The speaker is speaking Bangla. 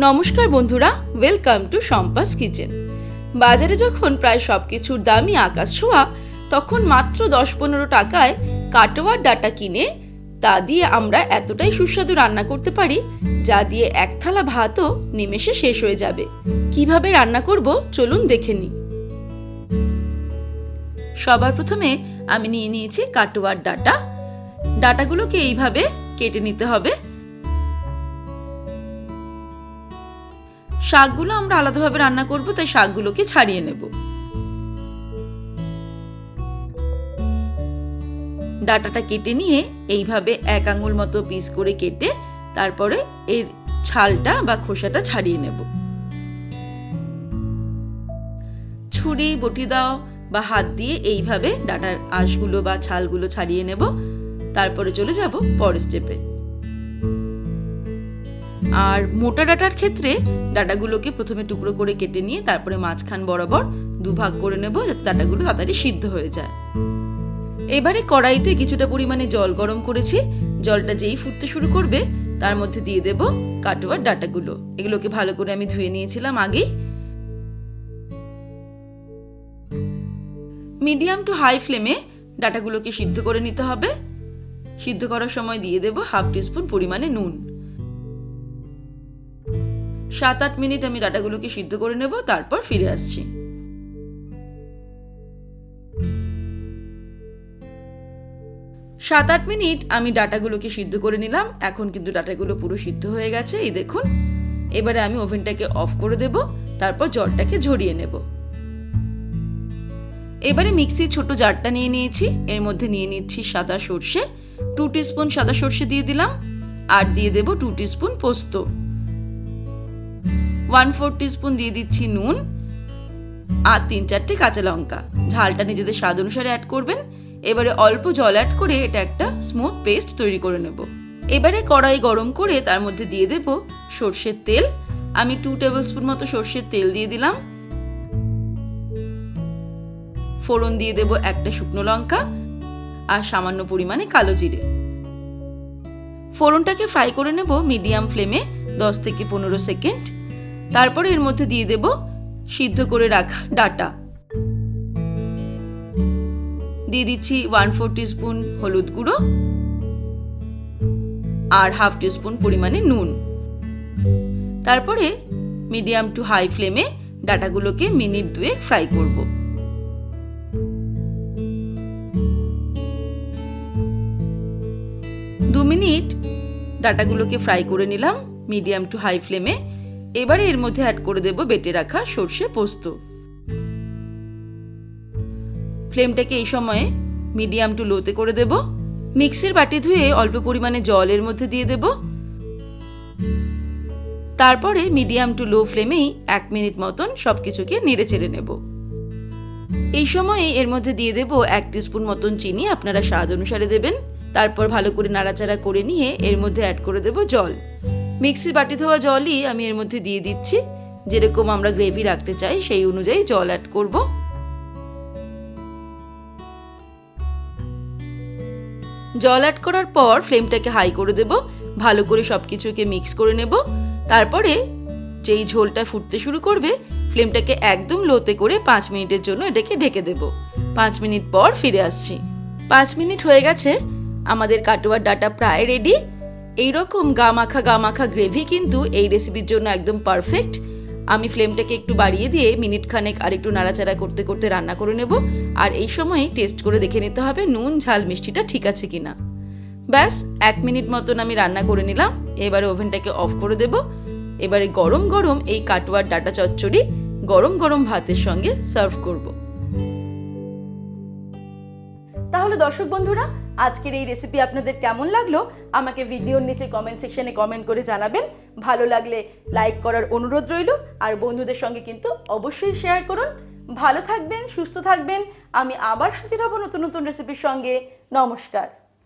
নমস্কার বন্ধুরা, ওয়েলকাম টু শম্পাস কিচেন। বাজারে যখন প্রায় সব কিছুর দামই আকাশ ছোঁয়া, তখন মাত্র 10-15 টাকায় কাটোয়ার ডাটা কিনে তা দিয়ে আমরা এতটাই সুস্বাদু রান্না করতে পারি, যা দিয়ে এক থালা ভাতও নিমেষে শেষ হয়ে যাবে। কিভাবে রান্না করব চলুন দেখে নিই। সবার প্রথমে আমি নিয়ে নিয়েছি কাটোয়ার ডাটা। ডাটাগুলোকে এইভাবে কেটে নিতে হবে। শাকগুলো আমরা আলাদাভাবে রান্না করব, তাই শাকগুলোকে ছাড়িয়ে নেব। ডাটাটা কেটে নিয়ে এইভাবে 1 আঙুল মতো পিস করে কেটে তারপরে এর ছালটা বা খোসাটা ছাড়িয়ে নেব। ছুরি, বটি দাও বা হাত দিয়ে এইভাবে ডাটার আঁশগুলো বা ছালগুলো ছাড়িয়ে নেব। তারপরে চলে যাব পরের স্টেপে। আর মোটা ডাটার ক্ষেত্রে ডাটাগুলোকে প্রথমে টুকরো করে কেটে নিয়ে তারপরে মাঝখান বরাবর দুভাগ করে নেব, যাতে ডাটাগুলো তাড়াতাড়ি সিদ্ধ হয়ে যায়। এবারে কড়াইতে কিছুটা পরিমাণে জল গরম করেছি। জলটা যেই ফুটতে শুরু করবে তার মধ্যে দিয়ে দেব কাটোয়ার ডাটাগুলো। এগুলোকে ভালো করে আমি ধুয়ে নিয়েছিলাম আগেই। মিডিয়াম টু হাই ফ্লেমে ডাটাগুলোকে সিদ্ধ করে নিতে হবে। সিদ্ধ করার সময় দিয়ে দেব 1/2 টিস্পুন পরিমাণে নুন। 7-8 মিনিট আমি ডাটাগুলোকে সিদ্ধ করে নেব, তারপর ফিরে আসছি। সাত আট মিনিট আমি ডাটাগুলোকে সিদ্ধ করে নিলাম। এখন কিন্তু ডাটাগুলো পুরো সিদ্ধ হয়ে গেছে, এই দেখুন। এবারে আমি ওভেনটাকে অফ করে দেব, তারপর জলটাকে ঝরিয়ে নেব। এবারে মিক্সির ছোট জারটা নিয়ে নিয়েছি। এর মধ্যে নিয়ে নিচ্ছি সাদা সর্ষে। 2 টিস্পুন সাদা সর্ষে দিয়ে দিলাম। আর দিয়ে দেব 2 টিস্পুন পোস্ত। 1/4 টিস্পুন দিয়ে দিচ্ছি নুন। আর 3-4টে কাঁচা লঙ্কা। ঝালটা নিজেদের স্বাদ অনুসারে অ্যাড করবেন। এবারে অল্প জল অ্যাড করে এটা একটা স্মুথ পেস্ট তৈরি করে নেব। এবারে কড়াই গরম করে তার মধ্যে দিয়ে দেব সর্ষের তেল। আমি 2 টেবিলস্পুন মতো সর্ষের তেল দিয়ে দিলাম। ফোড়ন দিয়ে দেব একটা শুকনো লঙ্কা আর সামান্য পরিমাণে কালো জিরে। ফোড়নটাকে ফ্রাই করে নেব মিডিয়াম ফ্লেমে 10 থেকে 15 সেকেন্ড। তারপরে এর মধ্যে দিয়ে দেব সিদ্ধ করে রাখা ডাটা। দিয়ে দিচ্ছি 1/4 টিস্পুন হলুদ গুঁড়ো আর 1/2 টিস্পুন পরিমাণে নুন। তারপরে মিডিয়াম টু হাই ফ্লেমে ডাটাগুলোকে মিনিট 2 ফ্রাই করব। মিনিট ডাটাগুলোকে ফ্রাই করে নিলাম মিডিয়াম টু হাই ফ্লেমে। এবারে এর মধ্যে অ্যাড করে দেব বেটে রাখা সর্ষে পোস্ত। ফ্লেমটাকে এই সময়ে মিডিয়াম টু লোতে করে দেব। মিক্সির বাটি ধুয়ে অল্প পরিমাণে জল এর মধ্যে দিয়ে দেব। তারপরে মিডিয়াম টু লো ফ্লেমেই 1 মিনিট মতন সবকিছুকে নেড়ে চেড়ে নেব। এই সময়ে এর মধ্যে দিয়ে দেব 1 টিস্পুন মতন চিনি, আপনারা স্বাদ অনুসারে দেবেন। তারপর ভালো করে নাড়াচাড়া করে নিয়ে এর মধ্যে অ্যাড করে দেব জল। মিক্সির বাটি ধোয়া জলই আমি এর মধ্যে দিয়ে দিচ্ছি। যেরকম আমরা গ্রেভি রাখতে চাই সেই অনুযায়ী জল অ্যাড করব। জল অ্যাড করার পর ফ্লেমটাকে হাই করে দেব। ভালো করে সবকিছুকে মিক্স করে নেব। তারপরে যেই ঝোলটা ফুটতে শুরু করবে ফ্লেমটাকে একদম লোতে করে 5 মিনিটের জন্য এটাকে ঢেকে দেব। 5 মিনিট পর ফিরে আসছি। 5 মিনিট হয়ে গেছে। আমাদের কাটোয়ার ডাটা প্রায় রেডি। এইরকম গা মাখা গ্রেভি কিন্তু এই রেসিপির জন্য একদম পারফেক্ট। আমি ফ্লেমটাকে একটু বাড়িয়ে দিয়ে মিনিট খানেক আর একটু নাড়াচাড়া করতে করতে রান্না করে নেব। আর এই সময় টেস্ট করে দেখে নিতে হবে নুন ঝাল মিষ্টিটা ঠিক আছে কিনা। ব্যাস 1 মিনিট মতন আমি রান্না করে নিলাম। এবারে ওভেনটাকে অফ করে দেব। এবারে গরম গরম এই কাটোয়ার ডাটা চচ্চড়ি গরম গরম ভাতের সঙ্গে সার্ভ করব। তাহলে দর্শক বন্ধুরা, আজকের এই রেসিপি আপনাদের কেমন লাগলো আমাকে ভিডিওর নিচে কমেন্ট সেকশনে কমেন্ট করে জানাবেন। ভালো লাগলে লাইক করার অনুরোধ রইল। আর বন্ধুদের সঙ্গে কিন্তু অবশ্যই শেয়ার করুন। ভালো থাকবেন, সুস্থ থাকবেন। আমি আবার হাজির হব নতুন নতুন রেসিপির সঙ্গে। নমস্কার।